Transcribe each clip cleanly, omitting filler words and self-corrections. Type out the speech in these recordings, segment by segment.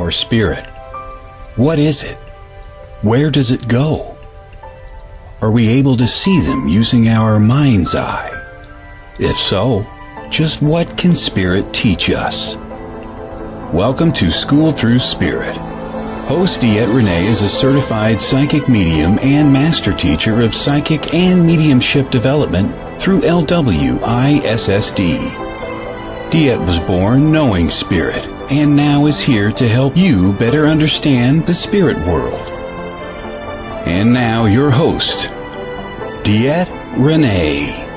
our spirit? What is it? Where does it go? Are we able to see them using our mind's eye? If so, just what can spirit teach us? Welcome to School Through Spirit. Host DeEtte Ranae is a certified psychic medium and master teacher of psychic and mediumship development through LWISSD. DeEtte was born knowing spirit and now is here to help you better understand the spirit world. And now your host, DeEtte Ranae.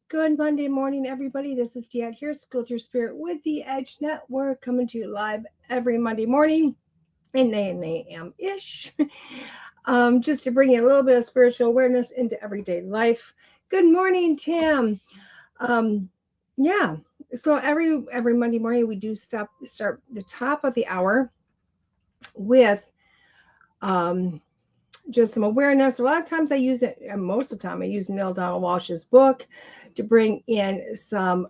Good Monday morning, everybody. This is DeEtte here, School Through Spirit with the Edge Network, coming to you live every Monday morning at 9 a.m.-ish, just to bring you a little bit of spiritual awareness into everyday life. Good morning, Tim. So every Monday morning we do start the top of the hour with just some awareness. A lot of times I use it, and most of the time I use Neil Donald Walsh's book to bring in some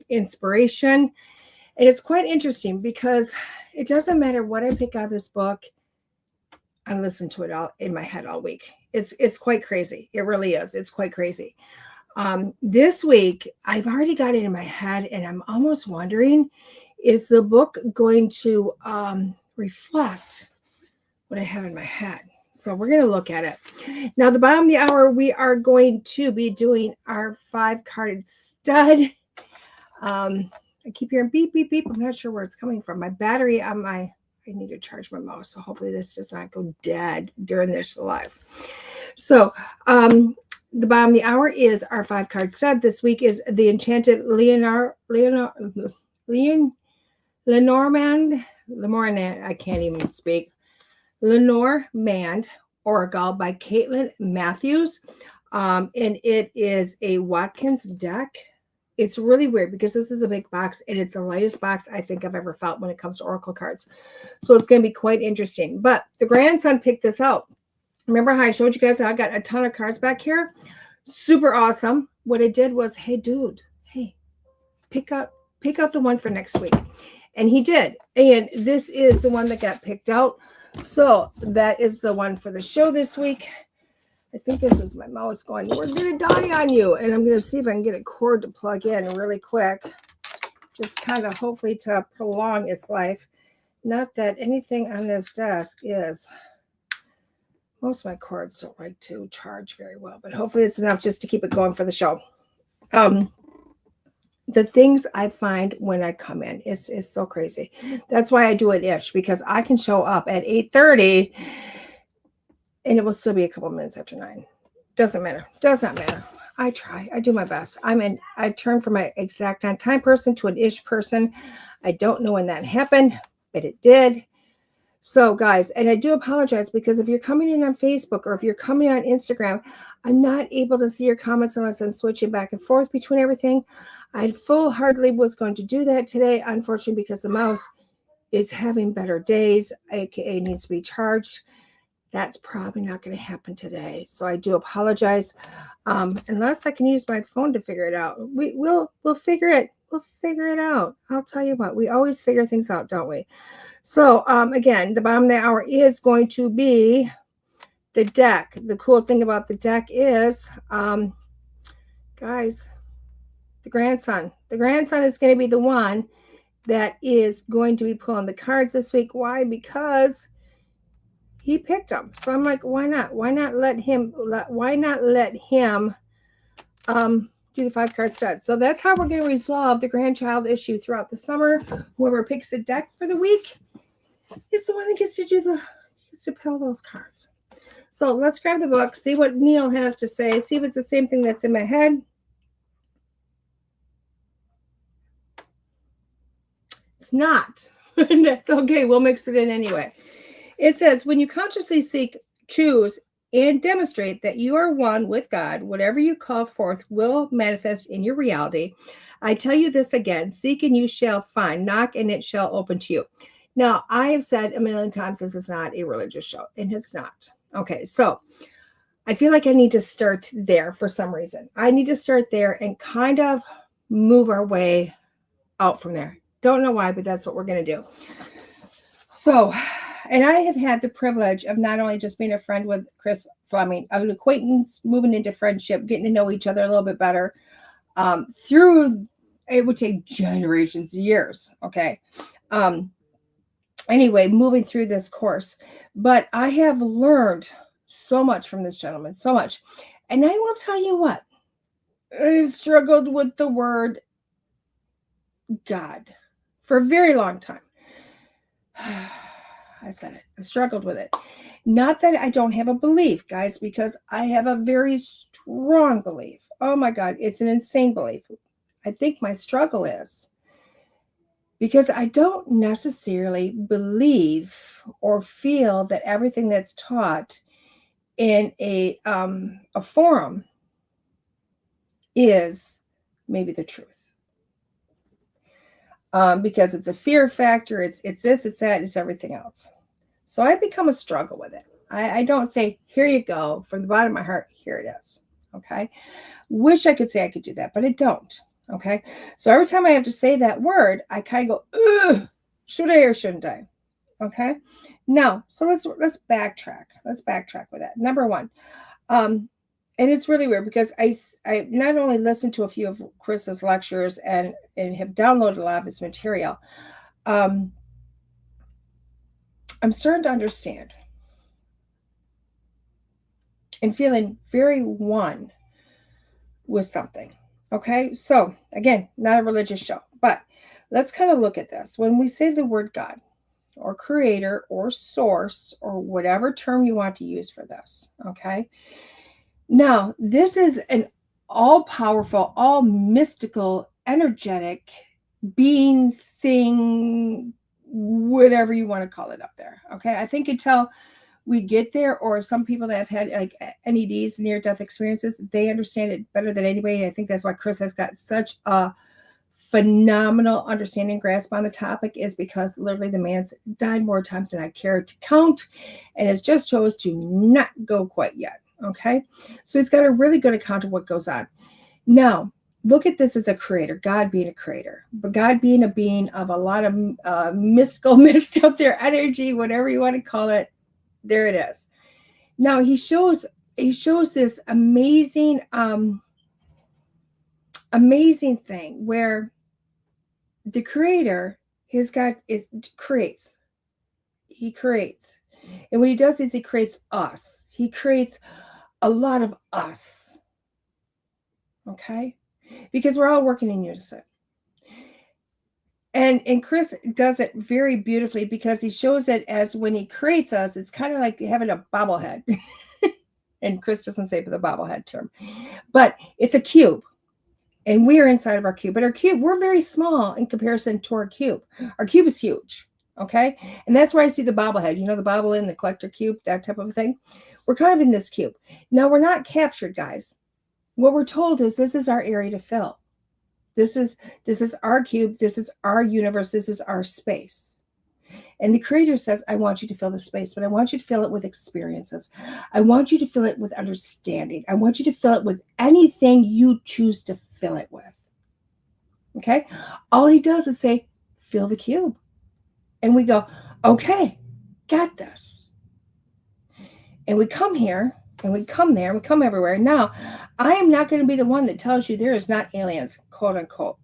inspiration. And it's quite interesting because it doesn't matter what I pick out of this book, I listen to it all in my head all week. It's quite crazy. It really is. It's quite crazy. This week, I've already got it in my head, and I'm almost wondering, is the book going to reflect what I have in my head? So we're going to look at it. Now, the bottom of the hour, we are going to be doing our 5-carded stud. I keep hearing beep, beep, beep. I'm not sure where it's coming from. My battery on I need to charge my mouse. So hopefully this does not go dead during this live. So the bottom of the hour is our 5-card stud. This week is the Enchanted Lenormand. I can't even speak. Lenormand Oracle by Caitlin Matthews. And it is a Watkins deck. It's really weird because this is a big box and it's the lightest box I think I've ever felt when it comes to Oracle cards. So it's going to be quite interesting. But the grandson picked this out. Remember how I showed you guys how I got a ton of cards back here? Super awesome. What I did was, hey, dude, pick out the one for next week. And he did. And this is the one that got picked out. So that is the one for the show this week. I think this is my mouse going, we're going to die on you. And I'm going to see if I can get a cord to plug in really quick. Just kind of hopefully to prolong its life. Not that anything on this desk is. Most of my cords don't like to charge very well, but hopefully it's enough just to keep it going for the show. The things I find when I come in is so crazy. That's why I do it ish, because I can show up at 8:30 and it will still be a couple minutes after 9. Doesn't matter. Does not matter. I try. I do my best. I turn from my exact on time person to an ish person. I don't know when that happened, but it did. So guys, and I do apologize because if you're coming in on Facebook or if you're coming on Instagram, I'm not able to see your comments unless I'm switching back and forth between everything. I full-heartedly was going to do that today, unfortunately, because the mouse is having better days, aka needs to be charged. That's probably not going to happen today. So I do apologize. Unless I can use my phone to figure it out. We'll figure it. We'll figure it out. I'll tell you what, we always figure things out, don't we? So again, the bottom of the hour is going to be the deck. The cool thing about the deck is, guys, the grandson. The grandson is going to be the one that is going to be pulling the cards this week. Why? Because he picked them. So I'm like, why not? Why not let him do the 5-card stud? So that's how we're going to resolve the grandchild issue throughout the summer. Whoever picks the deck for the week is the one that gets to pull those cards. So let's grab the book, see what Neil has to say, see if it's the same thing that's in my head. It's not. That's okay. We'll mix it in anyway. It says, when you consciously seek, choose, and demonstrate that you are one with God, whatever you call forth will manifest in your reality. I tell you this again, seek and you shall find, knock and it shall open to you. Now, I have said a million times this is not a religious show, and it's not. Okay, so I feel like I need to start there for some reason. I need to start there and kind of move our way out from there. Don't know why, but that's what we're going to do. So, and I have had the privilege of not only just being a friend with Chris Fleming, an acquaintance, moving into friendship, getting to know each other a little bit better, through, it would take generations, years. Okay. Anyway, moving through this course, but I have learned so much from this gentleman, so much. And I will tell you what, I've struggled with the word God for a very long time. I said it. I've struggled with it. Not that I don't have a belief, guys, because I have a very strong belief. Oh my God, it's an insane belief. I think my struggle is because I don't necessarily believe or feel that everything that's taught in a forum is maybe the truth. Because it's a fear factor, it's this, it's that, it's everything else. So I become a struggle with it. I don't say, here you go, from the bottom of my heart, here it is. Okay. Wish I could say I could do that, but I don't. Okay. So every time I have to say that word, I kind of go, ugh, should I or shouldn't I? Okay. Now, so let's backtrack. Let's backtrack with that. Number one. And it's really weird because I not only listened to a few of Chris's lectures and have downloaded a lot of his material, I'm starting to understand and feeling very one with something. Okay, so again, not a religious show, but let's kind of look at this. When we say the word God or creator or source or whatever term you want to use for this, okay? Now, this is an all-powerful, all mystical, energetic being, thing, whatever you want to call it up there. Okay. I think until we get there, or some people that have had like NEDs, near-death experiences, they understand it better than anybody. I think that's why Chris has got such a phenomenal understanding grasp on the topic, is because literally the man's died more times than I care to count and has just chose to not go quite yet. Okay. So he's got a really good account of what goes on. Now, look at this as a creator, God being a creator, but God being a being of a lot of mystical, mist up there, energy, whatever you want to call it. There it is. Now he shows this amazing, amazing thing where the creator creates. He creates. And what he does is he creates us. He creates a lot of us. Okay? Because we're all working in unison. And Chris does it very beautifully because he shows it as when he creates us, it's kind of like having a bobblehead. And Chris doesn't say the bobblehead term. But it's a cube. And we are inside of our cube. But our cube, we're very small in comparison to our cube. Our cube is huge. Okay? And that's where I see the bobblehead. You know, the bobblehead, the collector cube, that type of thing. We're kind of in this cube. Now, we're not captured, guys. What we're told is this is our area to fill. This is our cube. This is our universe. This is our space. And the creator says, I want you to fill the space, but I want you to fill it with experiences. I want you to fill it with understanding. I want you to fill it with anything you choose to fill it with. Okay? All he does is say, fill the cube. And we go, okay, got this. And we come here, and we come there, and we come everywhere. Now, I am not going to be the one that tells you there is not aliens, quote unquote.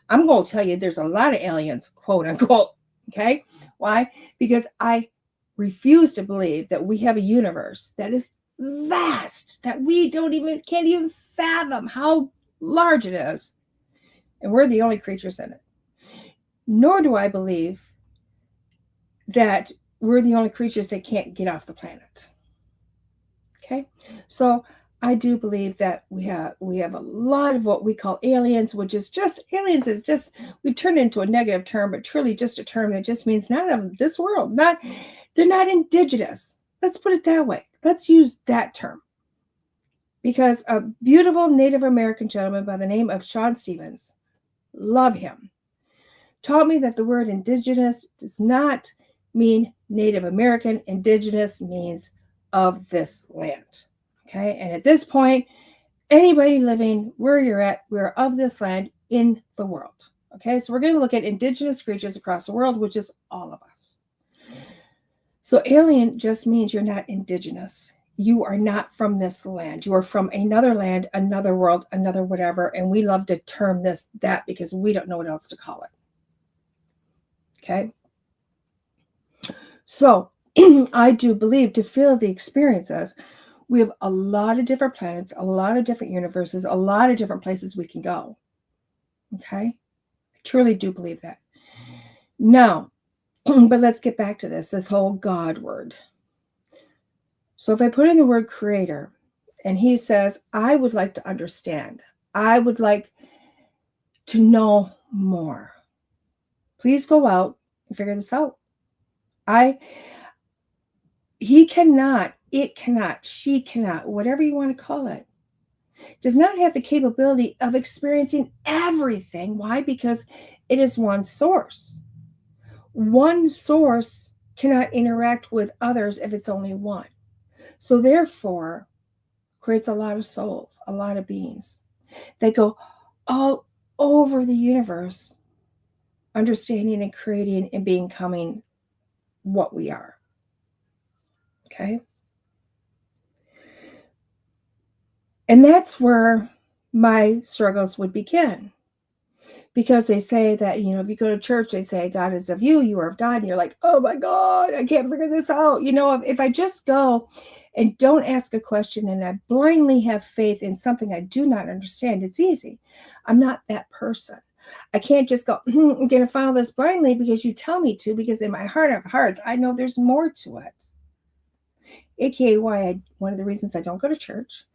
I'm going to tell you there's a lot of aliens, quote unquote. Okay? Why? Because I refuse to believe that we have a universe that is vast, that we can't even fathom how large it is. And we're the only creatures in it. Nor do I believe that we're the only creatures that can't get off the planet. Okay? So I do believe that we have a lot of what we call aliens, which is just, aliens is just, we've turned it into a negative term, but truly just a term that just means not of this world. They're not indigenous. Let's put it that way. Let's use that term. Because a beautiful Native American gentleman by the name of Sean Stevens, love him, taught me that the word indigenous does not mean Native American. Indigenous means of this land. Okay. And at this point, anybody living where you're at, we're of this land in the world. Okay. So we're going to look at indigenous creatures across the world, which is all of us. So alien just means you're not indigenous. You are not from this land. You are from another land, another world, another whatever. And we love to term this that because we don't know what else to call it. Okay. So I do believe to feel the experiences, we have a lot of different planets, a lot of different universes, a lot of different places we can go. Okay. I truly do believe that. Now, but let's get back to this whole God word. So if I put in the word creator and he says, I would like to understand, I would like to know more, please go out and figure this out. He cannot, it cannot, she cannot, whatever you want to call it, does not have the capability of experiencing everything. Why? Because it is one source. One source cannot interact with others if it's only one. So therefore, creates a lot of souls, a lot of beings. They go all over the universe, understanding and creating and becoming what we are. Okay? And that's where my struggles would begin. Because they say that, if you go to church, they say God is of you, you are of God. And you're like, oh my God, I can't figure this out. If I just go and don't ask a question and I blindly have faith in something I do not understand, it's easy. I'm not that person. I can't just go, I'm going to follow this blindly because you tell me to, because in my heart of hearts, I know there's more to it. AKA one of the reasons I don't go to church.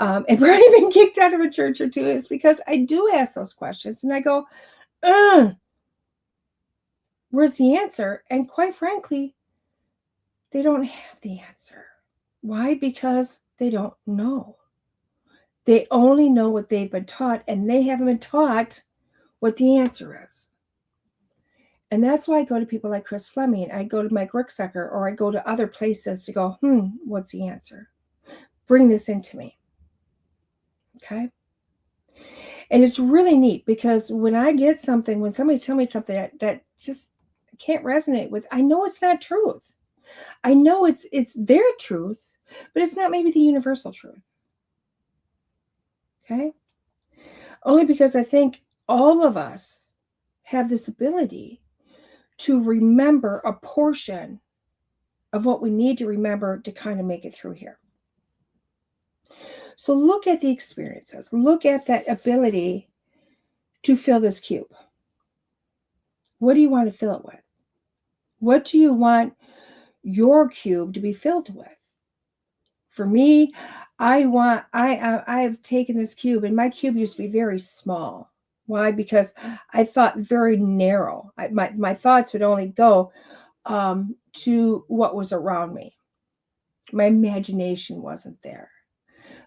And probably been kicked out of a church or two is because I do ask those questions and I go, where's the answer? And quite frankly, they don't have the answer. Why? Because they don't know. They only know what they've been taught, and they haven't been taught what the answer is. And that's why I go to people like Chris Fleming. I go to Mike Ricksecker, or I go to other places to go, what's the answer? Bring this into me. Okay? And it's really neat because when I get something, when somebody's telling me something that just can't resonate with, I know it's not truth. I know it's their truth, but it's not maybe the universal truth. Okay? Only because I think all of us have this ability to remember a portion of what we need to remember to kind of make it through here. So look at the experiences. Look at that ability to fill this cube. What do you want to fill it with? What do you want your cube to be filled with? For me, I've taken this cube, and my cube used to be very small. Why? Because I thought very narrow. My thoughts would only go to what was around me. My imagination wasn't there.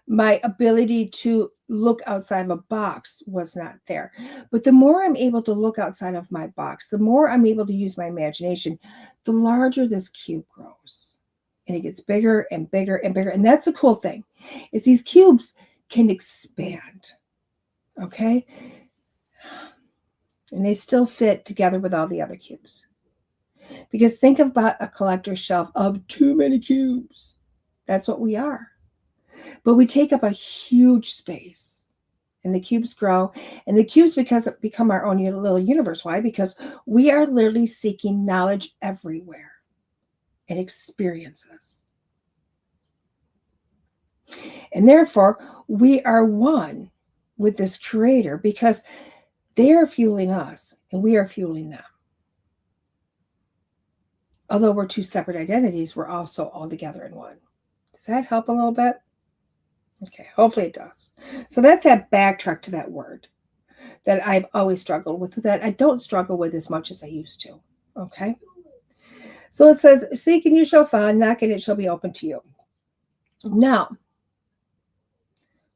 My ability to look outside of a box was not there. But the more I'm able to look outside of my box, the more I'm able to use my imagination, the larger this cube grows. And it gets bigger and bigger and bigger. And that's the cool thing, is these cubes can expand. Okay? And they still fit together with all the other cubes. Because think about a collector's shelf of too many cubes. That's what we are. But we take up a huge space. And the cubes grow. And the cubes become our own little universe. Why? Because we are literally seeking knowledge everywhere and experiences. And therefore, we are one with this creator because they are fueling us and we are fueling them. Although we're two separate identities, we're also all together in one. Does that help a little bit? Okay, hopefully it does. So that's that backtrack to that word that I've always struggled with, that I don't struggle with as much as I used to. Okay? So it says, seek and you shall find, knock and it shall be open to you. Now,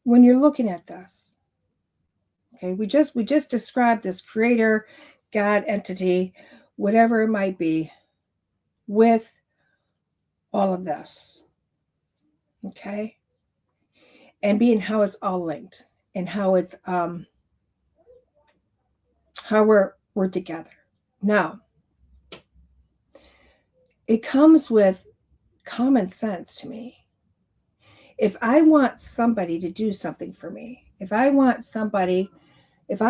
when you're looking at this, okay, we just described this creator, God, entity, whatever it might be, with all of this. Okay. And being how it's all linked and how it's how we're together. Now, it comes with common sense to me. If I want somebody to do something for me, if I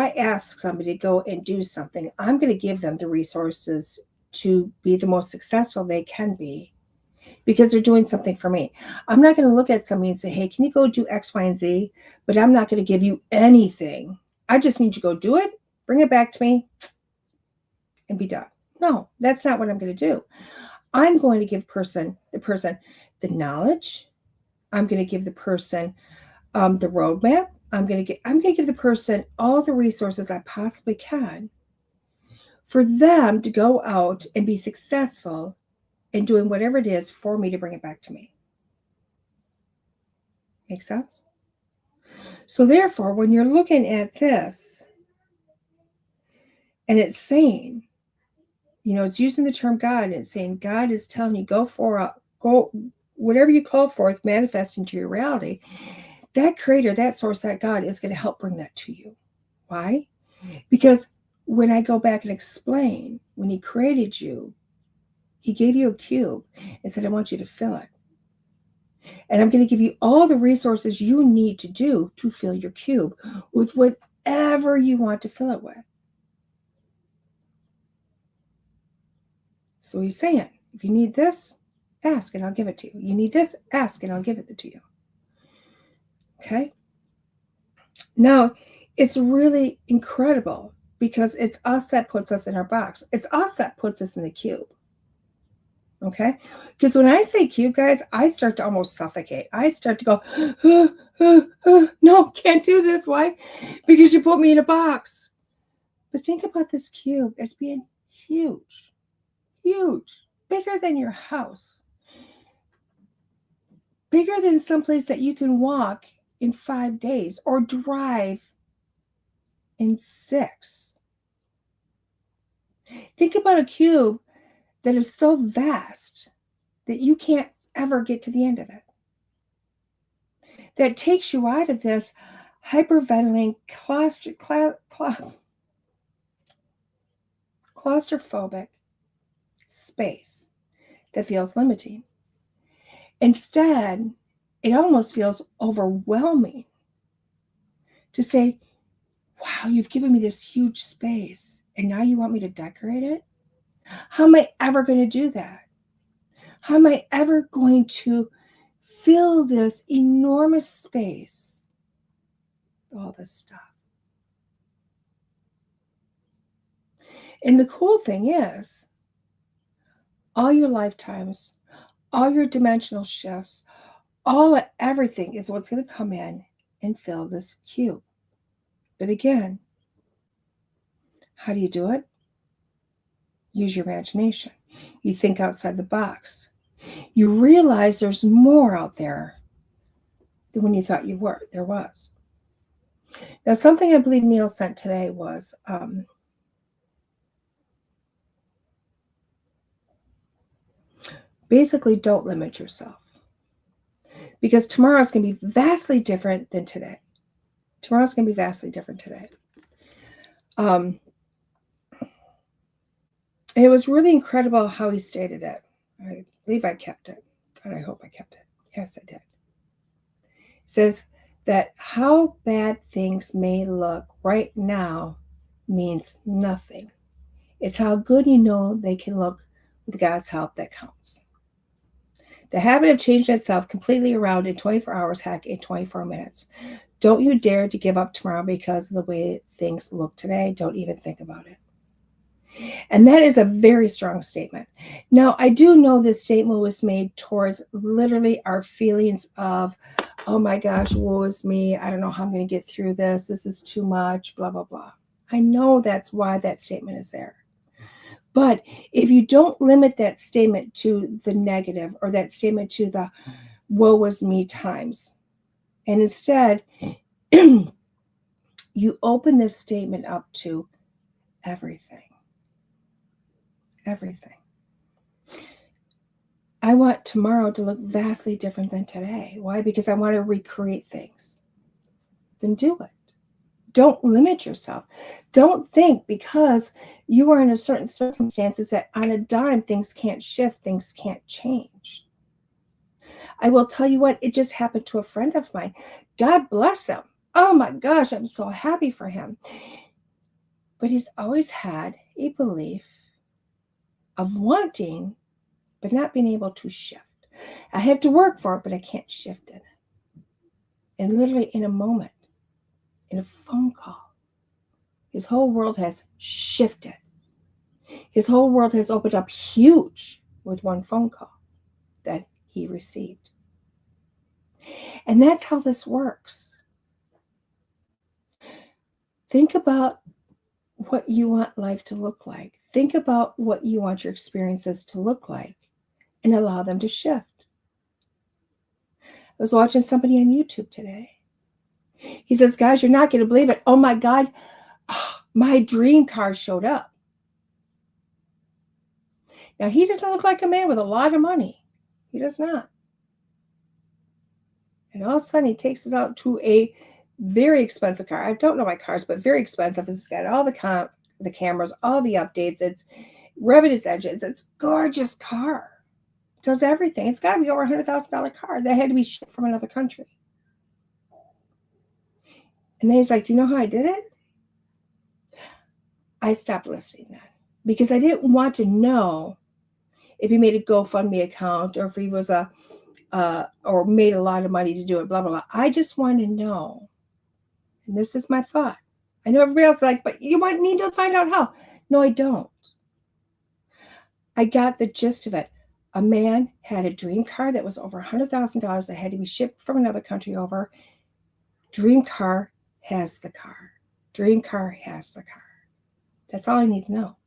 ask somebody to go and do something, I'm going to give them the resources to be the most successful they can be because they're doing something for me. I'm not going to look at somebody and say, hey, can you go do X, Y, and Z? But I'm not going to give you anything. I just need you to go do it, bring it back to me, and be done. No, that's not what I'm going to do. I'm going to give the person the knowledge. I'm going to give the person the roadmap. I'm going to give the person all the resources I possibly can for them to go out and be successful in doing whatever it is for me to bring it back to me. Make sense? So therefore, when you're looking at this and it's saying, it's using the term God and it's saying God is telling you go whatever you call forth, manifest into your reality. That creator, that source, that God is going to help bring that to you. Why? Because when I go back and explain, when he created you, he gave you a cube and said, I want you to fill it. And I'm going to give you all the resources you need to fill your cube with whatever you want to fill it with. So he's saying, if you need this, ask and I'll give it to you. You need this, ask and I'll give it to you. Okay? Now, it's really incredible because it's us that puts us in our box. It's us that puts us in the cube. Okay? Because when I say cube, guys, I start to almost suffocate. I start to go, no, can't do this. Why? Because you put me in a box. But think about this cube as being huge, bigger than your house, bigger than someplace that you can walk in 5 days or drive in 6. Think about a cube that is so vast that you can't ever get to the end of it. That takes you out of this hyperventilating, claustrophobic space that feels limiting. Instead, it almost feels overwhelming to say, wow, you've given me this huge space and now you want me to decorate it? How am I ever going to do that? How am I ever going to fill this enormous space with all this stuff? And the cool thing is, all your lifetimes, all your dimensional shifts, everything is what's going to come in and fill this cube. But again, how do you do it? Use your imagination. You think outside the box. You realize there's more out there than when you thought there was. Now, something I believe Neil sent today was basically don't limit yourself. Because tomorrow is going to be vastly different than today. Tomorrow's going to be vastly different today. And it was really incredible how he stated it. I believe I kept it. God, I hope I kept it. Yes, I did. It says that how bad things may look right now means nothing. It's how good you know they can look with God's help that counts. The habit of changing itself completely around in 24 hours, heck, in 24 minutes. Don't you dare to give up tomorrow because of the way things look today. Don't even think about it. And that is a very strong statement. Now, I do know this statement was made towards literally our feelings of, oh my gosh, woe is me. I don't know how I'm going to get through this. This is too much, blah, blah, blah. I know that's why that statement is there. But if you don't limit that statement to the negative or that statement to the woe is me times, and instead you open this statement up to everything. Everything. I want tomorrow to look vastly different than today. Why? Because I want to recreate things. Then do it. Don't limit yourself. Don't think because you are in a certain circumstances that on a dime things can't shift, things can't change. I will tell you what, it just happened to a friend of mine. God bless him. Oh my gosh, I'm so happy for him. But he's always had a belief of wanting, but not being able to shift. I have to work for it, but I can't shift in it. And literally in a moment, in a phone call, his whole world has shifted. His whole world has opened up huge with one phone call that he received. And that's how this works. Think about what you want life to look like. Think about what you want your experiences to look like and allow them to shift. I was watching somebody on YouTube today. He says, guys, you're not going to believe it. Oh my God, my dream car showed up. Now, he doesn't look like a man with a lot of money. He does not. And all of a sudden, he takes us out to a very expensive car. I don't know my cars, but very expensive. It's got all the cameras, all the updates. It's revving its engines. It's a gorgeous car. It does everything. It's got to be over $100,000 car that had to be shipped from another country. And then he's like, do you know how I did it? I stopped listening then because I didn't want to know if he made a GoFundMe account or if he was or made a lot of money to do it, blah, blah, blah. I just want to know. And this is my thought. I know everybody else is like, but you might need to find out how. No, I don't. I got the gist of it. A man had a dream car that was over $100,000 that had to be shipped from another country over. Dream car has the car. Dream car has the car. That's all I need to know.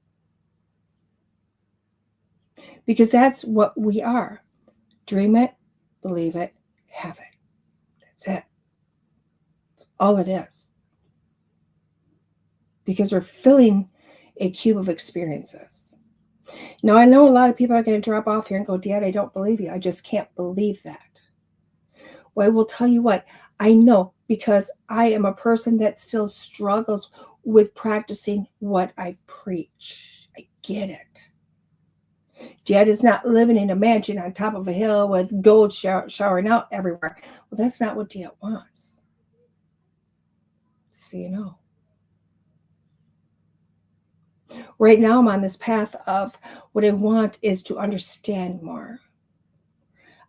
Because that's what we are. Dream it, believe it, have it. That's it. That's all it is. Because we're filling a cube of experiences. Now, I know a lot of people are going to drop off here and go, DeEtte, I don't believe you. I just can't believe that. Well, I will tell you what. I know because I am a person that still struggles with practicing what I preach. I get it. DeEtte is not living in a mansion on top of a hill with gold showering out everywhere. Well, that's not what DeEtte wants. So you know. Right now, I'm on this path of what I want is to understand more.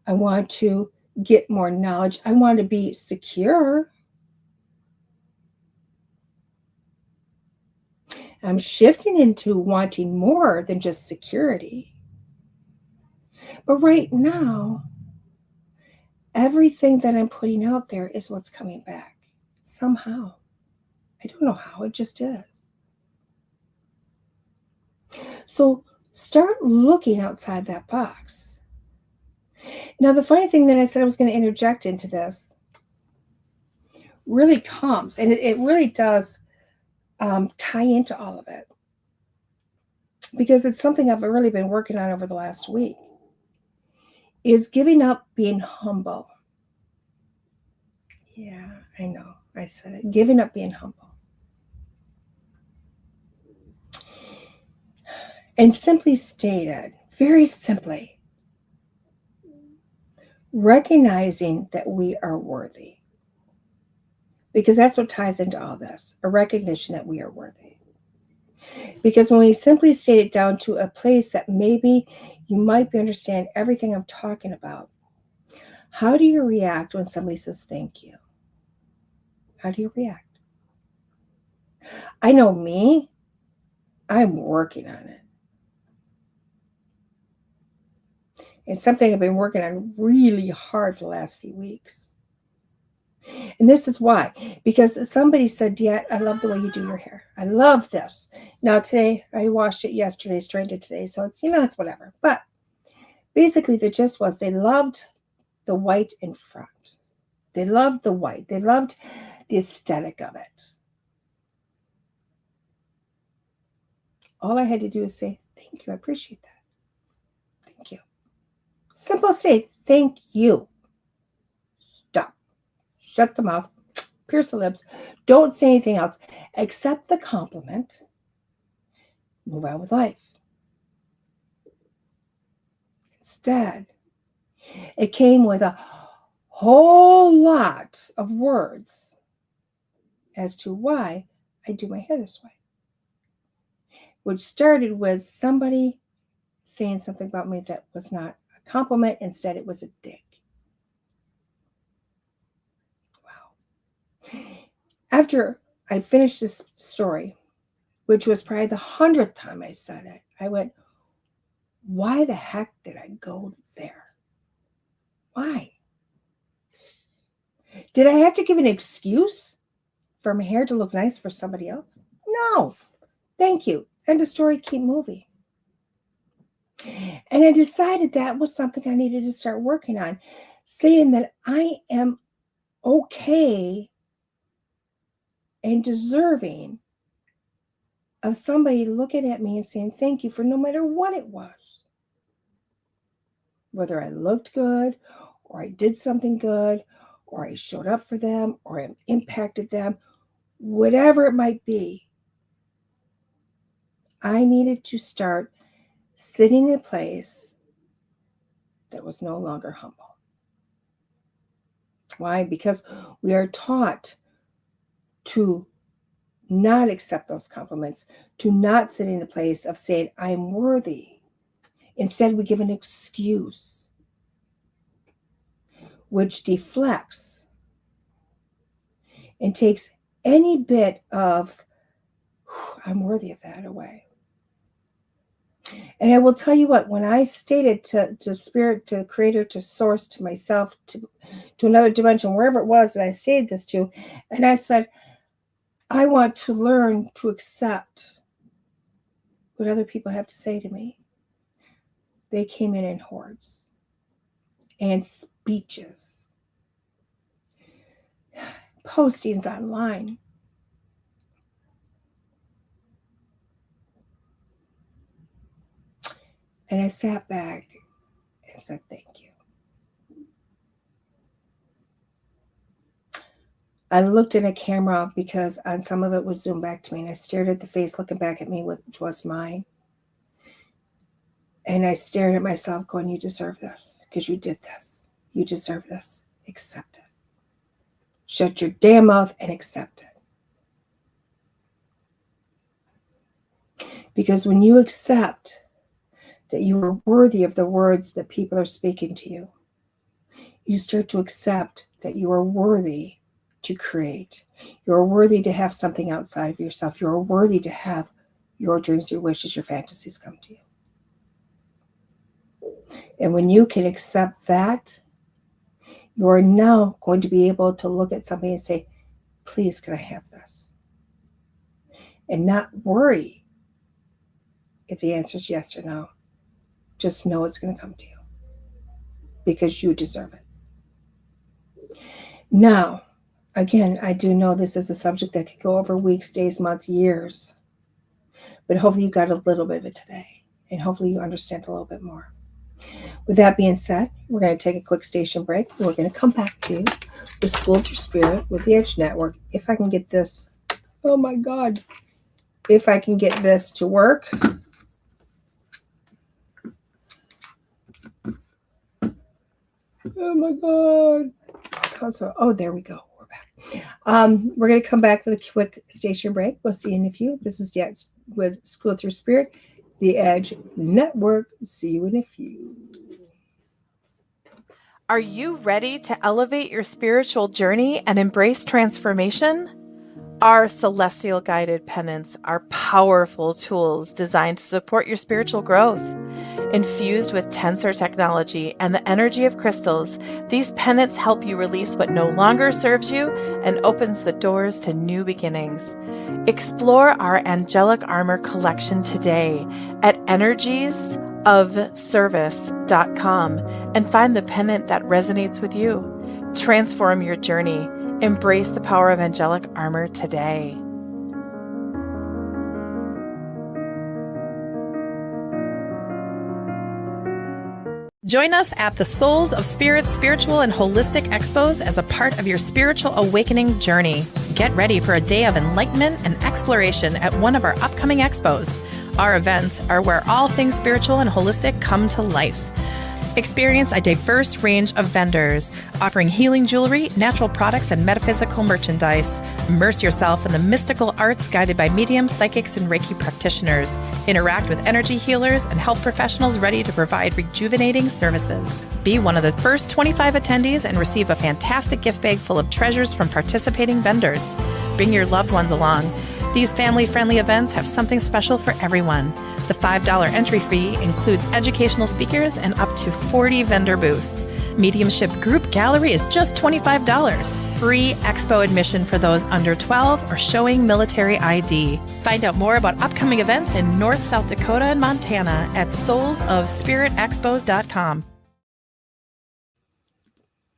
I want to get more knowledge. I want to be secure. I'm shifting into wanting more than just security. But right now, everything that I'm putting out there is what's coming back. Somehow. I don't know how, it just is. So start looking outside that box. Now, the funny thing that I said I was going to interject into this really comes, and it really does tie into all of it. Because it's something I've really been working on over the last week. Is giving up being humble. Yeah, I know. I said it. Giving up being humble. And simply stated, very simply, recognizing that we are worthy. Because that's what ties into all this, a recognition that we are worthy. Because when we simply state it down to a place that maybe you might be understand everything I'm talking about, how do you react when somebody says thank you? How do you react? I know me, I'm working on it. It's something I've been working on really hard for the last few weeks. And this is why. Because somebody said, DeEtte, I love the way you do your hair. I love this. Now today, I washed it yesterday, straightened it today. So it's, it's whatever. But basically the gist was they loved the white in front. They loved the white. They loved the aesthetic of it. All I had to do is say, thank you. I appreciate that. Thank you. Simple state, thank you. Stop. Shut the mouth. Pierce the lips. Don't say anything else. Accept the compliment. Move on with life. Instead, it came with a whole lot of words as to why I do my hair this way, which started with somebody saying something about me that was not a compliment. Instead, it was a dig. Wow. After I finished this story, which was probably the 100th time I said it, I went, why the heck did I go there? Why? Did I have to give an excuse for my hair to look nice for somebody else? No. Thank you. End of story. Keep moving. And I decided that was something I needed to start working on, saying that I am okay and deserving of somebody looking at me and saying thank you for no matter what it was. Whether I looked good, or I did something good, or I showed up for them, or I impacted them, whatever it might be, I needed to start sitting in a place that was no longer humble. Why? Because we are taught to not accept those compliments, to not sit in a place of saying, I'm worthy. Instead, we give an excuse, which deflects and takes any bit of, I'm worthy of that away. And I will tell you what, when I stated to spirit, to creator, to source, to myself, to another dimension, wherever it was that I stated this to, and I said, I want to learn to accept what other people have to say to me. They came in hordes and speeches, postings online. And I sat back and said, thank you. I looked at a camera because on some of it was zoomed back to me, and I stared at the face looking back at me, which was mine. And I stared at myself going, you deserve this because you did this. You deserve this. Accept it. Shut your damn mouth and accept it. Because when you accept that you are worthy of the words that people are speaking to you, you start to accept that you are worthy to create. You're worthy to have something outside of yourself. You're worthy to have your dreams, your wishes, your fantasies come to you. And when you can accept that, you are now going to be able to look at somebody and say, please, can I have this? And not worry if the answer is yes or no. Just know it's going to come to you because you deserve it. Now, again, I do know this is a subject that could go over weeks, days, months, years. But hopefully you got a little bit of it today. And hopefully you understand a little bit more. With that being said, we're going to take a quick station break. And we're going to come back to the School Through Spirit with the Edge Network. If I can get this, oh my God, if I can get this to work. Oh my God. Console. Oh, there we go. We're back. We're going to come back for the quick station break. We'll see you in a few. This is DeEtte with School Through Spirit, the Edge Network. See you in a few. Are you ready to elevate your spiritual journey and embrace transformation? Our celestial guided pennants are powerful tools designed to support your spiritual growth. Infused with tensor technology and the energy of crystals, these pennants help you release what no longer serves you and opens the doors to new beginnings. Explore our angelic armor collection today at energiesofservice.com and find the pennant that resonates with you. Transform your journey. Embrace the power of angelic armor today. Join us at the Souls of Spirit Spiritual and Holistic Expos as a part of your spiritual awakening journey. Get ready for a day of enlightenment and exploration at one of our upcoming expos. Our events are where all things spiritual and holistic come to life. Experience a diverse range of vendors offering healing jewelry, natural products, and metaphysical merchandise. Immerse yourself in the mystical arts guided by mediums, psychics, and Reiki practitioners. Interact with energy healers and health professionals ready to provide rejuvenating services. Be one of the first 25 attendees and receive a fantastic gift bag full of treasures from participating vendors. Bring your loved ones along. These family-friendly events have something special for everyone. The $5 entry fee includes educational speakers and up to 40 vendor booths. Mediumship group gallery is just $25. Free expo admission for those under 12 or showing military ID. Find out more about upcoming events in North, South Dakota, and Montana at soulsofspiritexpos.com.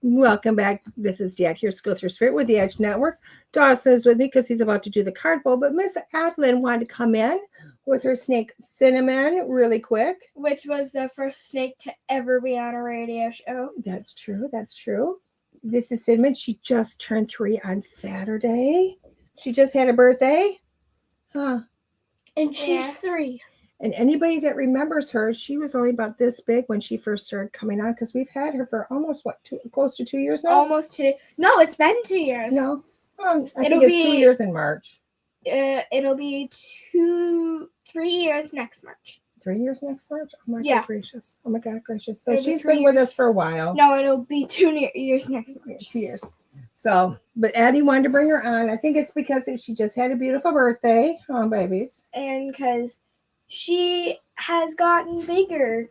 Welcome back. This is DeEtte here, School Through Spirit with the Edge Network. Dawson is with me because he's about to do the card pull, but Miss Adlin wanted to come in with her snake Cinnamon really quick. Which was the first snake to ever be on a radio show. That's true. That's true. This is Cinnamon. She just turned 3 on Saturday. She just had a birthday. Huh. And she's 3. And anybody that remembers her, she was only about this big when she first started coming on, because we've had her for almost, close to 2 years now? Almost 2. No, it's been 2 years. No. I think it's 2 years in March. It'll be 3 years next March. 3 years next March? Oh my Yeah. God gracious. Oh my God gracious. So It'll she's be 3 been with us for a while. No, it'll be 2 years next March. 2 years. So, but Addie wanted to bring her on. I think it's because she just had a beautiful birthday. Oh, babies. And because she has gotten bigger.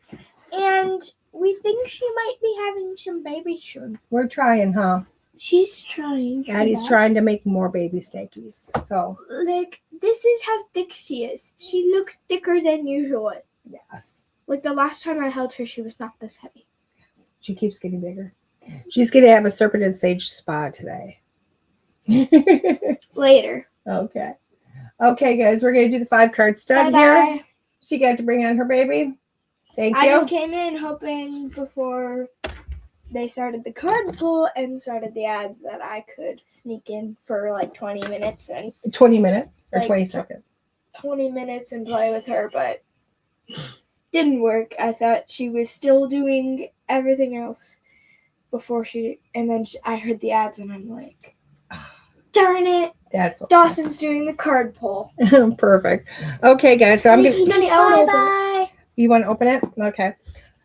And we think she might be having some babies soon. We're trying, huh? She's trying. Addie's trying to make more baby snakies. So, Like, this is how thick she is. She looks thicker than usual. yes. Like, the last time I held her, she was not this heavy. She keeps getting bigger. She's going to have a serpent and sage spa today. Later. Okay. Okay, guys, we're going to do the 5-card stud here. She got to bring on her baby. Thank I you. just came in hoping before they started the card pull and started the ads that I could sneak in for like 20 minutes and 20 minutes or Like, 20 seconds. 20 minutes and play with her, but didn't work. I thought she was still doing everything else before I heard the ads and I'm like, darn it. That's okay. Dawson's doing the card pull. Perfect. Okay, guys, so I'm going to... Bye-bye. You want to open it? Okay.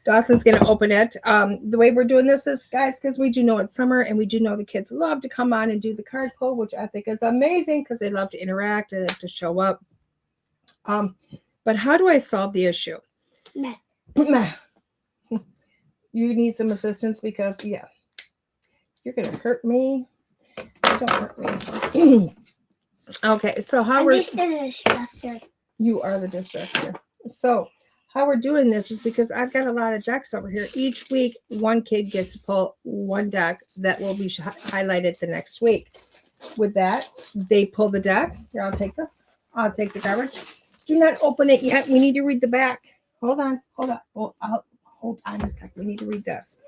Dawson's going to open it. The way we're doing this is, guys, because we do know it's summer and we do know the kids love to come on and do the card pull, which I think is amazing because they love to interact and to show up. But how do I solve the issue? Meh. You need some assistance because, yeah, you're going to hurt me. Don't hurt me. Okay, so how we're... just an instructor. You are the distractor. So how we're doing this is because I've got a lot of decks over here. Each week, one kid gets to pull one deck that will be highlighted the next week. With that, they pull the deck. Here, I'll take this. I'll take the garbage. Do not open it yet. We need to read the back. Hold on. Well, hold on a second. We need to read this.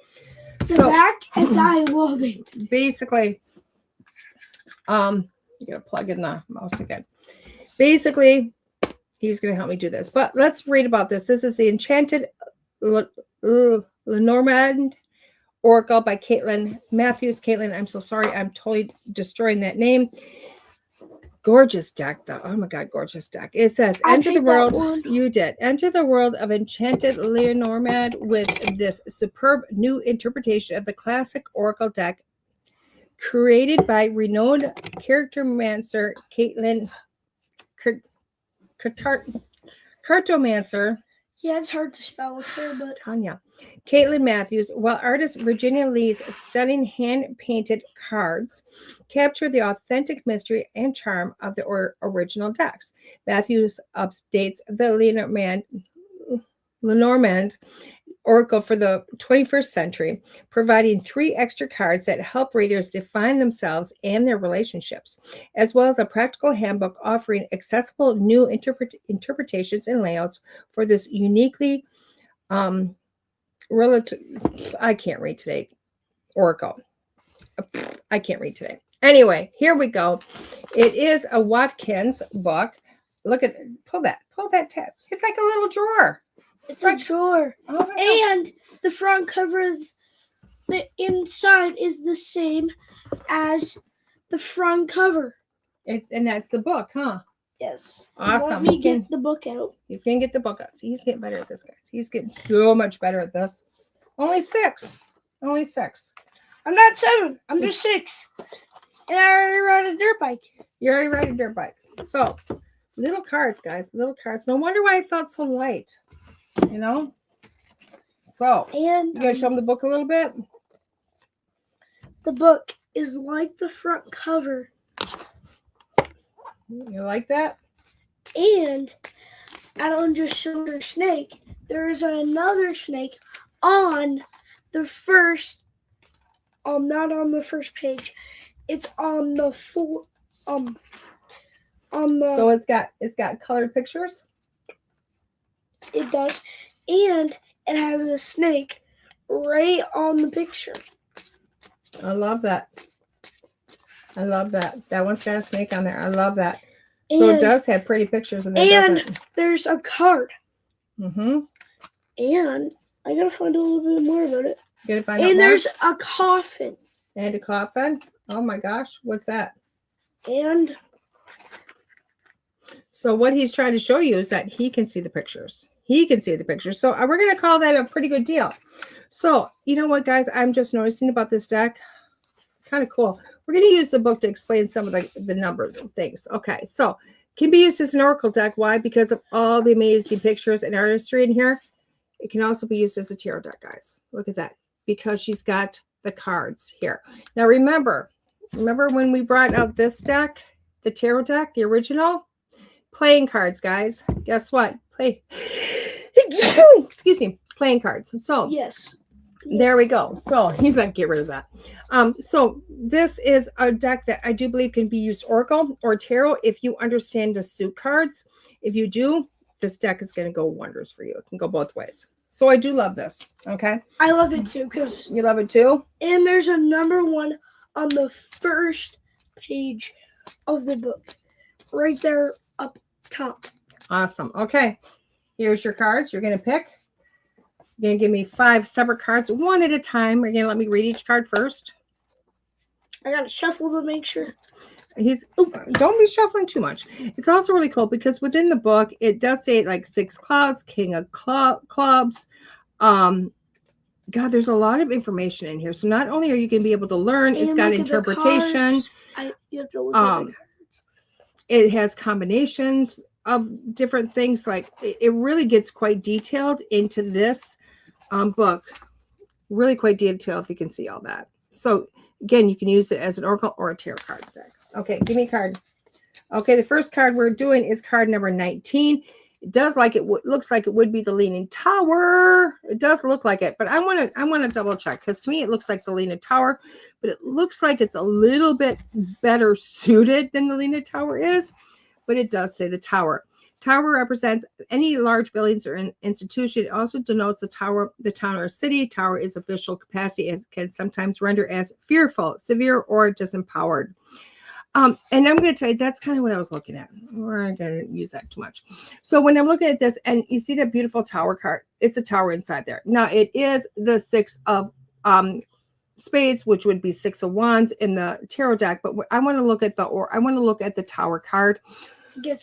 The back, as I love it. Basically, you gotta plug in the mouse again. Basically, he's gonna help me do this. But let's read about this. This is the Enchanted Lenormand Oracle by Caitlin Matthews. Caitlin, I'm so sorry. I'm totally destroying that name. Gorgeous deck, though. Oh my God, gorgeous deck. It says, enter the world. You did. Enter the world of Enchanted Lenormand with this superb new interpretation of the classic Oracle deck created by renowned charactermancer Caitlin Cartomancer. Yeah, it's hard to spell with her, but Tanya. Caitlin Matthews, while artist Virginia Lee's stunning hand-painted cards capture the authentic mystery and charm of the original decks. Matthews updates the Lenormand Oracle for the 21st century, providing 3 extra cards that help readers define themselves and their relationships, as well as a practical handbook offering accessible new interpretations and layouts for this uniquely relative. I can't read today. Oracle. I can't read today. Anyway, here we go. It is a Watkins book. Look at, pull that tab. It's like a little drawer. It's a drawer. Oh, And the front cover is, the inside is the same as the front cover. and that's the book, huh? Yes. Awesome. Let me get the book out. He's gonna get the book out. See, he's getting better at this, guys. He's getting so much better at this. Only 6. Only 6. I'm not 7. I'm just 6. And I already ride a dirt bike. You already ride a dirt bike. So, little cards, guys. Little cards. No wonder why it felt so light. You know? So, And you gonna show them the book a little bit? the book is like the front cover. You like that? And I don't just show her snake. There's another snake on the first, not on the first page. It's on the on the. So it's got colored pictures. It does, and it has a snake right on the picture. I love that. I love that. That one's got a snake on there. I love that. So it does have pretty pictures in there, doesn't it? There's a card. Mm-hmm. And I gotta find a little bit more about it. You gotta find out And more? there's a coffin. And a coffin. Oh my gosh, what's that? And So what he's trying to show you is that he can see the pictures. He can see the pictures. So we're going to call that a pretty good deal. So you know what, guys? I'm just noticing about this deck. Kind of cool. We're going to use the book to explain some of the numbers and things. Okay, so it can be used as an oracle deck. Why? Because of all the amazing pictures and artistry in here. It can also be used as a tarot deck, guys. Look at that. Because she's got the cards here. Now remember when we brought out this deck, the tarot deck, the original? Playing cards, guys. Guess what? Excuse me. Playing cards. So yes. there we go. So he's like, get rid of that. So this is a deck that I do believe can be used oracle or tarot if you understand the suit cards. If you do, this deck is going to go wonders for you. It can go both ways. So I do love this. Okay. I love it too, because You love it too? and there's a number 1 on the first page of the book. Right there up top. Awesome. Okay. Here's your cards. You're going to pick. You're going to give me 5 separate cards, one at a time. You're going to let me read each card first. I gotta shuffle to make sure. Don't be shuffling too much. It's also really cool because within the book, it does say like 6 clouds, king of clubs. God, there's a lot of information in here. So not only are you going to be able to learn, it's got interpretation. You have to look at the cards. It has combinations of different things. Like it really gets quite detailed into this book. Really quite detailed if you can see all that. So again, you can use it as an oracle or a tarot card deck. Okay, give me a card. Okay, the first card we're doing is card number 19. It does like it looks like it would be the Leaning Tower. It does look like it, but I want to double check because to me it looks like the Leaning Tower, but it looks like it's a little bit better suited than the Leaning Tower is. But it does say the Tower. Tower represents any large buildings or institution. It also denotes the town or city. Tower is official capacity as can sometimes render as fearful, severe, or disempowered. And I'm going to tell you, that's kind of what I was looking at. We're not going to use that too much. So when I'm looking at this, and you see that beautiful tower card, it's a tower inside there. Now, it is the 6 of spades, which would be 6 of wands in the tarot deck. But I want to look at the tower card,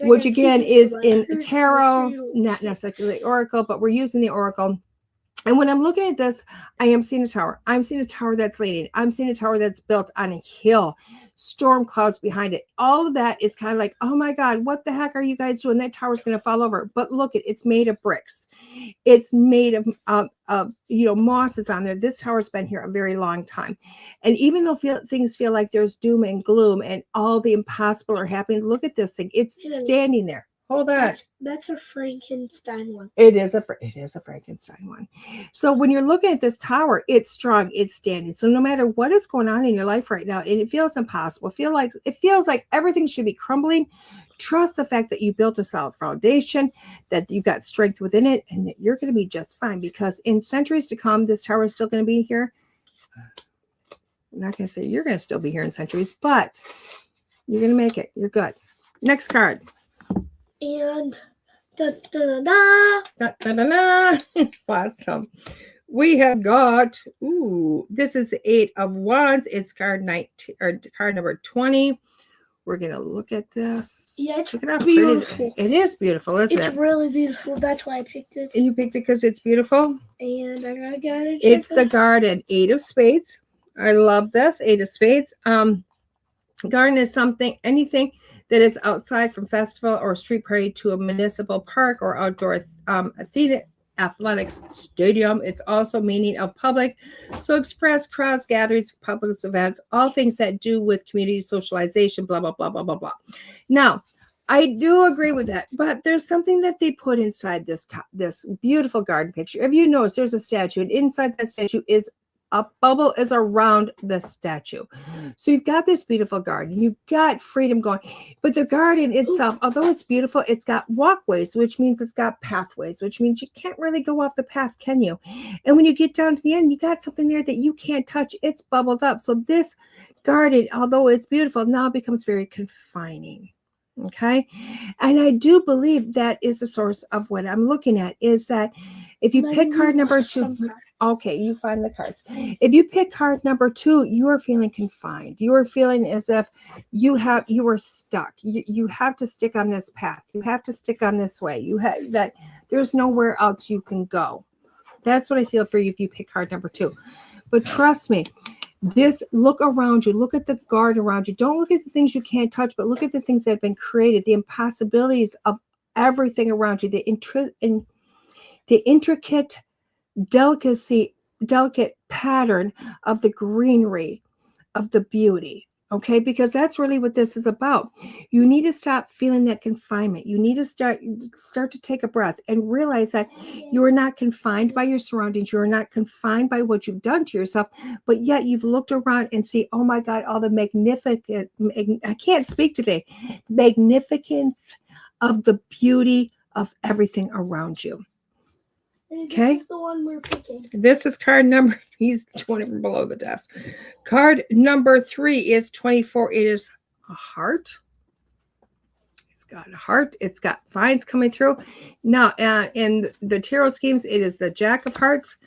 which again is in tarot, not necessarily oracle, but we're using the oracle. And when I'm looking at this, I am seeing a tower. I'm seeing a tower that's leaning. I'm seeing a tower that's built on a hill, storm clouds behind it. All of that is kind of like, oh my God, what the heck are you guys doing? That tower's going to fall over. But look, it's made of bricks. It's made of mosses on there. This tower's been here a very long time. And even though things feel like there's doom and gloom and all the impossible are happening, look at this thing. It's standing there. Hold on. That's a Frankenstein one. It is a Frankenstein one. So when you're looking at this tower, it's strong, it's standing. So no matter what is going on in your life right now, and it feels impossible, it feels like everything should be crumbling trust the fact that you built a solid foundation, that you've got strength within it, and that you're going to be just fine, because in centuries to come, this tower is still going to be here. I'm not going to say you're going to still be here in centuries, but you're going to make it. You're good. Next card. And da da da Da, da, da, da. Awesome. We have got, this is the 8 of Wands. It's card 19, or card number 20. We're going to look at this. Yeah, it's Look at how beautiful. pretty it is. Beautiful, isn't it? It's really beautiful. That's why I picked it. And you picked it because it's beautiful? And I got it. It's the Garden, 8 of Spades. I love this, 8 of Spades. Garden is anything that is outside, from festival or street party to a municipal park or outdoor athletics stadium. It's also meaning of public. So express, crowds, gatherings, public events, all things that do with community socialization, blah, blah, blah, blah, blah, blah. Now, I do agree with that, but there's something that they put inside this beautiful garden picture. If you notice, there's a statue, and inside that statue is a bubble is around the statue. So you've got this beautiful garden. You've got freedom going. But the garden itself, although it's beautiful, it's got walkways, which means it's got pathways, which means you can't really go off the path, can you? And when you get down to the end, you got something there that you can't touch. It's bubbled up. So this garden, although it's beautiful, now becomes very confining. Okay. And I do believe that is the source of what I'm looking at, is that if you pick card number 2, okay, you find the cards. If you pick card number 2, you are feeling confined. You are feeling as if you are stuck. You have to stick on this path. You have to stick on this way. You have that. There's nowhere else you can go. That's what I feel for you if you pick card number 2. But trust me, look around you. Look at the garden around you. Don't look at the things you can't touch, but look at the things that have been created, the impossibilities of everything around you, the intricate delicate pattern of the greenery, of the beauty. Okay, because that's really what this is about. You need to stop feeling that confinement. You need to start to take a breath and realize that you are not confined by your surroundings. You are not confined by what you've done to yourself, but yet you've looked around and see, oh my God, all the I can't speak today, magnificence of the beauty of everything around you. Okay. This is the one we're picking. This is card number, he's doing it from below the desk. Card number 3 is 24. It is a heart. It's got a heart. It's got vines coming through. Now, in the tarot schemes, it is the Jack of Hearts.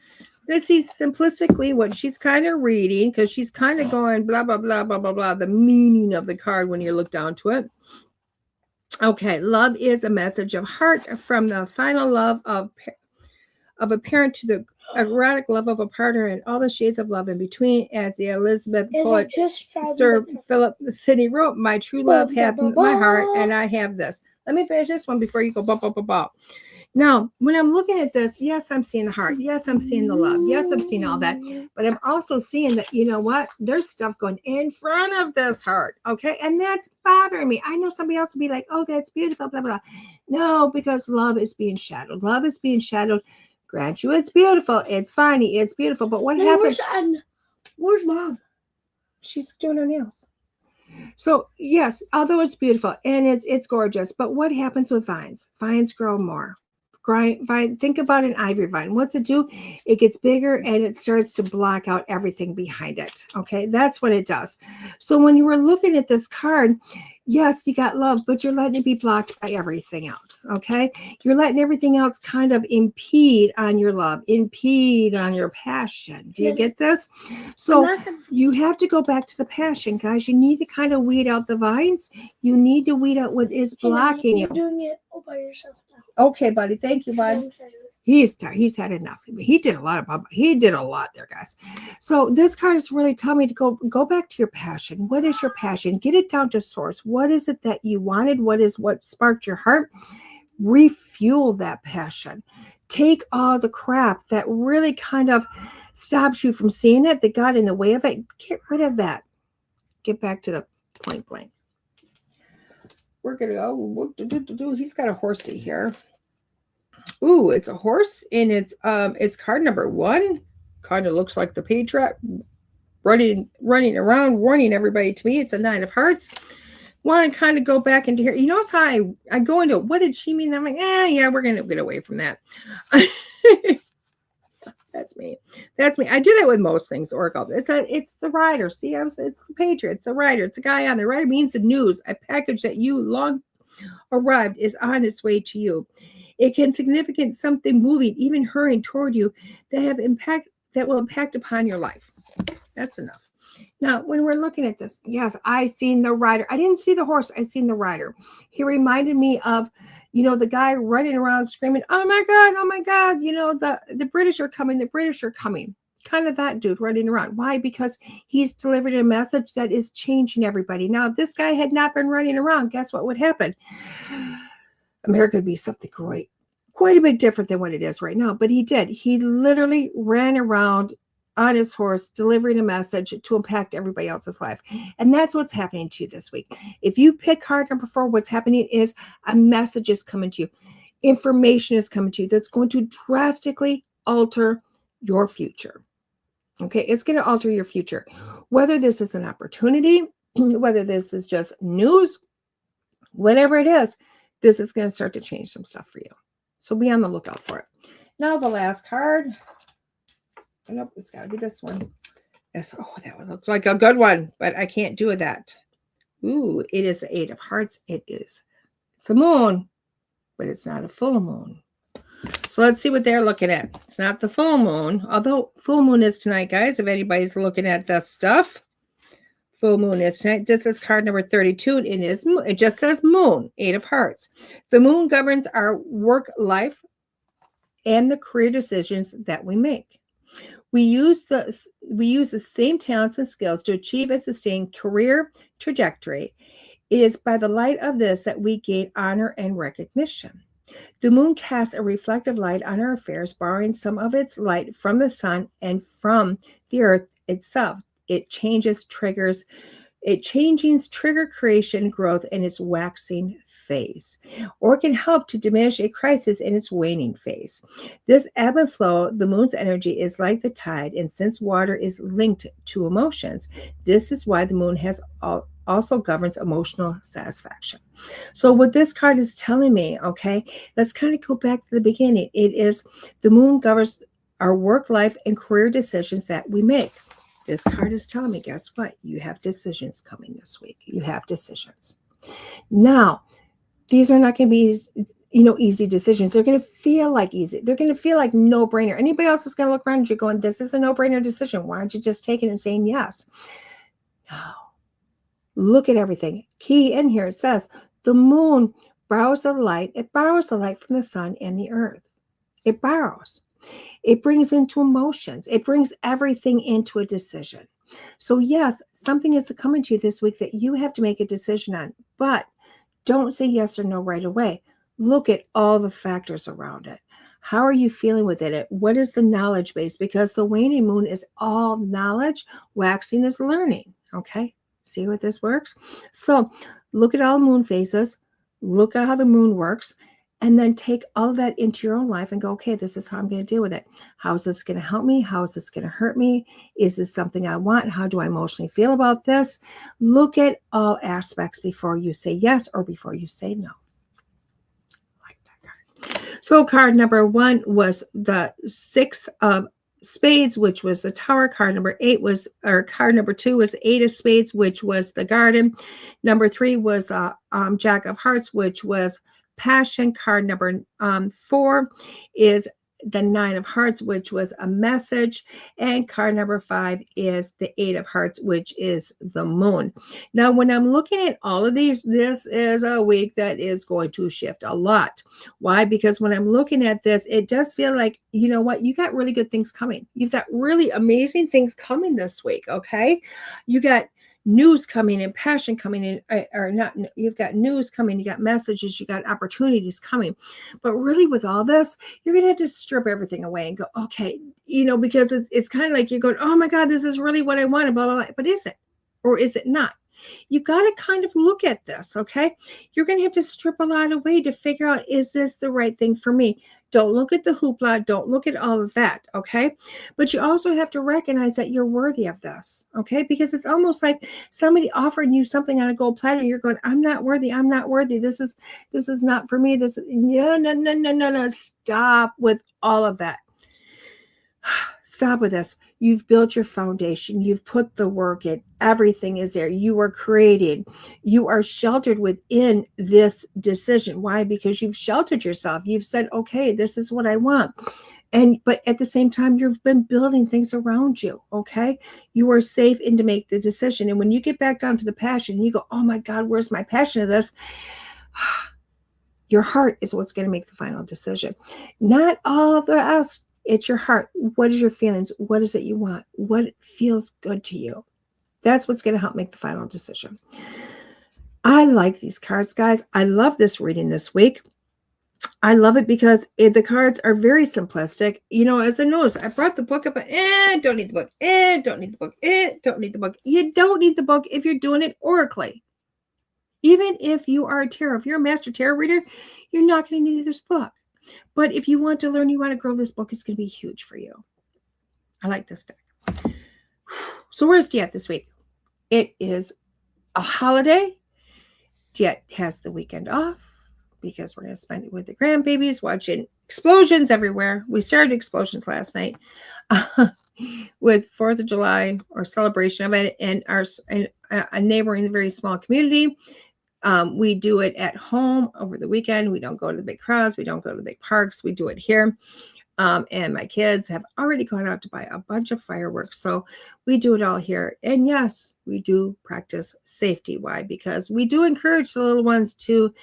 Let's see simplistically what she's kind of reading, because she's kind of going blah, blah, blah, blah, blah, blah, the meaning of the card when you look down to it. Okay, love is a message of heart from the final love of a parent to the erotic love of a partner, and all the shades of love in between, as the Elizabeth poet Sir Philip Sidney wrote, my true love hath my heart, and I have this. Let me finish this one before you go bop, bop, bop, bop. Now, when I'm looking at this, yes, I'm seeing the heart. Yes, I'm seeing the love. Yes, I'm seeing all that. But I'm also seeing that, you know what? There's stuff going in front of this heart. Okay. And that's bothering me. I know somebody else will be like, oh, that's beautiful, blah, blah, blah. No, because love is being shadowed. Love is being shadowed. Grant you, it's beautiful. It's funny. It's beautiful. But what happens? Where's Mom? She's doing her nails. So yes, although it's beautiful and it's gorgeous, but what happens with vines? Vines grow more. Think about an ivory vine. What's it do? It gets bigger and it starts to block out everything behind it. Okay, that's what it does. So when you were looking at this card, yes, you got love, but you're letting it be blocked by everything else. Okay, you're letting everything else kind of impede on your love, impede on your passion. Do you get this? So you have to go back to the passion, guys. You need to kind of weed out the vines. You need to weed out what is blocking you. You're doing it all by yourself now. Okay, buddy. Thank you, bud. He's tired. He's had enough. He did a lot there, guys. So this card is really telling me to go back to your passion. What is your passion? Get it down to source. What is it that you wanted? What sparked your heart? Refuel that passion. Take all the crap that really kind of stops you from seeing it, that got in the way of it. Get rid of that. Get back to the point blank. We're gonna go. He's got a horsey here. Ooh, it's a horse, and it's card number 1. Kind of looks like the page rat running around, warning everybody. To me, it's a 9 of hearts. want to kind of go back into here. You notice how I go into what did she mean? I'm like, yeah, we're going to get away from that. That's me. That's me. I do that with most things, Oracle. It's the rider. See, it's the patriot. It's the rider. It's a guy on the rider means the news. A package that you long arrived is on its way to you. It can significant something moving, even hurrying toward you that will impact upon your life. That's enough. Now, when we're looking at this, yes, I seen the rider. I didn't see the horse. I seen the rider. He reminded me of, the guy running around screaming, oh my God, the British are coming. The British are coming. Kind of that dude running around. Why? Because he's delivering a message that is changing everybody. Now, if this guy had not been running around, guess what would happen? America would be something great. Quite a bit different than what it is right now. But he did. He literally ran around on his horse, delivering a message to impact everybody else's life. And that's what's happening to you this week. If you pick card number 4, what's happening is a message is coming to you. Information is coming to you that's going to drastically alter your future. Okay, it's going to alter your future. Whether this is an opportunity, whether this is just news, whatever it is, this is going to start to change some stuff for you. So be on the lookout for it. Now the last card. Nope, it's got to be this one. Yes, oh, that one looks like a good one, but I can't do that. Ooh, it is the 8 of Hearts. It's a moon, but it's not a full moon. So let's see what they're looking at. It's not the full moon, although full moon is tonight, guys. If anybody's looking at this stuff, full moon is tonight. This is card number 32. It just says moon, 8 of Hearts. The moon governs our work life and the career decisions that we make. We use the same talents and skills to achieve and sustain career trajectory. It is by the light of this that we gain honor and recognition. The moon casts a reflective light on our affairs, borrowing some of its light from the sun and from the earth itself. It changes trigger creation, growth, in its waxing phase, or can help to diminish a crisis in its waning phase. This ebb and flow, the moon's energy is like the tide, and since water is linked to emotions, this is why the moon also governs emotional satisfaction. So what this card is telling me, okay, let's kind of go back to the beginning. It is the moon governs our work life and career decisions that we make. This card is telling me, guess what? You have decisions coming this week. You have decisions. Now, these are not going to be, easy decisions. They're going to feel like easy. They're going to feel like no-brainer. Anybody else is going to look around you going, this is a no-brainer decision. Why aren't you just taking it and saying yes? No. Look at everything. Key in here, it says, the moon borrows the light. It borrows the light from the sun and the earth. It borrows. It brings into emotions. It brings everything into a decision. So yes, something is coming to you this week that you have to make a decision on, but don't say yes or no right away. Look at all the factors around it. How are you feeling within it? What is the knowledge base? Because the waning moon is all knowledge. Waxing is learning. Okay. See what this works? So look at all moon phases. Look at how the moon works. And then take all of that into your own life and go, okay, this is how I'm going to deal with it. How is this going to help me? How is this going to hurt me? Is this something I want? How do I emotionally feel about this? Look at all aspects before you say yes or before you say no. Like that card. So card number 1 was the 6 of Spades, which was the Tower. Card number 2 was 8 of Spades, which was the Garden. Number 3 was Jack of Hearts, which was Passion. Card number 4 is the 9 of Hearts, which was a Message. And card number 5 is the 8 of Hearts, which is the Moon. Now, when I'm looking at all of these, this is a week that is going to shift a lot. Why? Because when I'm looking at this, it does feel like, you know what? You got really good things coming. You've got really amazing things coming this week, okay? You got news coming and passion coming in, or not, you've got news coming, you got messages, you got opportunities coming. But really with all this, you're going to have to strip everything away and go, okay, because it's kind of like you're going, oh my God, this is really what I want, and blah, blah, blah. But is it? Or is it not? You got to kind of look at this, okay? You're going to have to strip a lot away to figure out, is this the right thing for me? Don't look at the hoopla. Don't look at all of that. Okay. But you also have to recognize that you're worthy of this. Okay. Because it's almost like somebody offered you something on a gold platter. You're going, I'm not worthy. I'm not worthy. This is not for me. No. Stop with all of that. Stop with this. You've built your foundation. You've put the work in. Everything is there. You are created. You are sheltered within this decision. Why? Because you've sheltered yourself. You've said, okay, this is what I want. But at the same time, you've been building things around you. Okay. You are safe in to make the decision. And when you get back down to the passion, you go, oh my God, where's my passion of this? Your heart is what's going to make the final decision. Not all the else. It's your heart. What is your feelings? What is it you want? What feels good to you? That's what's going to help make the final decision. I like these cards, guys. I love this reading this week. I love it because the cards are very simplistic. You know, as I noticed, I brought the book up. Don't need the book. Don't need the book. Don't need the book. You don't need the book if you're doing it oracally. Even if you are a tarot, if you're a master tarot reader, you're not going to need this book. But if you want to learn, you want to grow, this book is going to be huge for you. I like this deck. So where's DeEtte this week? It is a holiday. DeEtte has the weekend off because we're going to spend it with the grandbabies, watching explosions everywhere. We started explosions last night with 4th of July or celebration of it, and a neighboring very small community. We do it at home over the weekend. We don't go to the big crowds. We don't go to the big parks. We do it here. And my kids have already gone out to buy a bunch of fireworks. So we do it all here. And yes, we do practice safety. Why? Because we do encourage the little ones to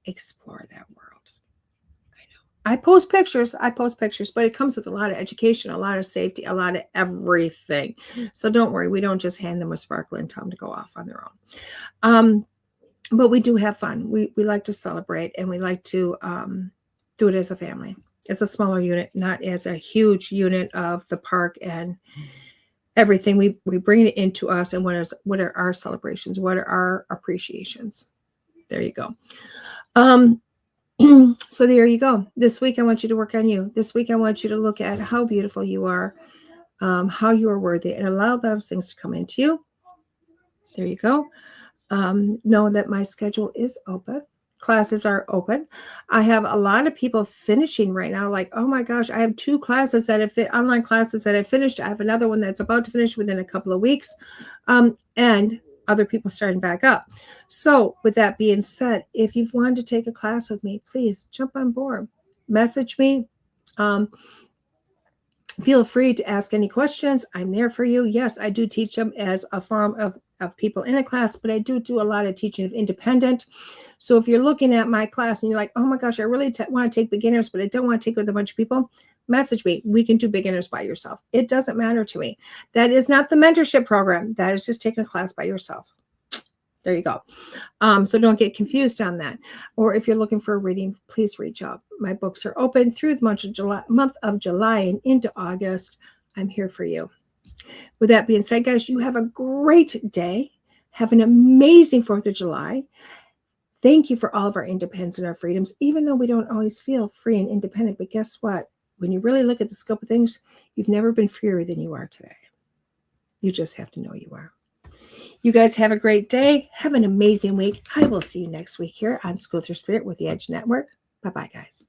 explore that world. I know. I post pictures, but it comes with a lot of education, a lot of safety, a lot of everything. So don't worry. We don't just hand them a sparkler and tell them to go off on their own. But we do have fun. We like to celebrate, and we like to do it as a family. It's a smaller unit, not as a huge unit of the park and everything. We bring it into us, and what are our celebrations? What are our appreciations? There you go. So there you go. This week, I want you to work on you. This week, I want you to look at how beautiful you are, how you are worthy, and allow those things to come into you. There you go. Know that my schedule is open. Classes are open. I have a lot of people finishing right now. Like, oh my gosh, I have 2 classes that have online classes that I finished. I have another one that's about to finish within a couple of weeks. And other people starting back up. So with that being said, if you've wanted to take a class with me, please jump on board. Message me. Feel free to ask any questions. I'm there for you. Yes, I do teach them as a form of people in a class, but I do a lot of teaching of independent. So if you're looking at my class and you're like, oh my gosh, I really want to take beginners, but I don't want to take with a bunch of people, message me. We can do beginners by yourself. It doesn't matter to me. That is not the mentorship program. That is just taking a class by yourself. There you go. So don't get confused on that. Or if you're looking for a reading, please reach out. My books are open through the month of July and into August. I'm here for you. With that being said, guys, you have a great day. Have an amazing 4th of July. Thank you for all of our independence and our freedoms, even though we don't always feel free and independent. But guess what? When you really look at the scope of things, you've never been freer than you are today. You just have to know you are. You guys have a great day. Have an amazing week. I will see you next week here on School Through Spirit with the Edge Network. Bye-bye, guys.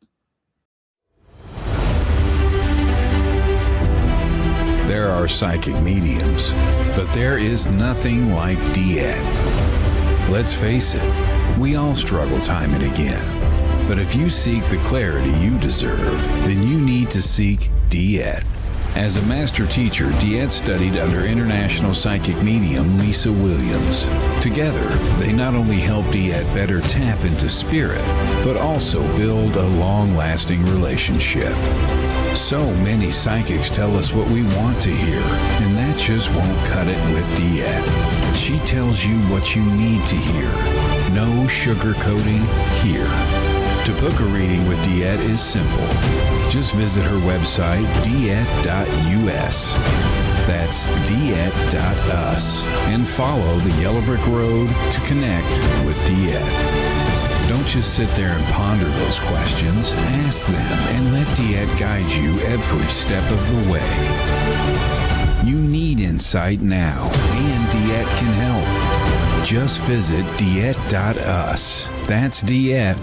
There are psychic mediums, but there is nothing like DeEtte. Let's face it, we all struggle time and again. But if you seek the clarity you deserve, then you need to seek DeEtte. As a master teacher, DeEtte studied under international psychic medium Lisa Williams. Together, they not only help DeEtte better tap into spirit, but also build a long-lasting relationship. So many psychics tell us what we want to hear, and that just won't cut it with DeEtte. She tells you what you need to hear. No sugarcoating here. To book a reading with DeEtte is simple. Just visit her website, DeEtte.us. That's DeEtte.us. And follow the Yellow Brick Road to connect with DeEtte. Don't just sit there and ponder those questions. Ask them and let DeEtte guide you every step of the way. You need insight now, and DeEtte can help. Just visit DeEtte.us. That's DeEtte.us.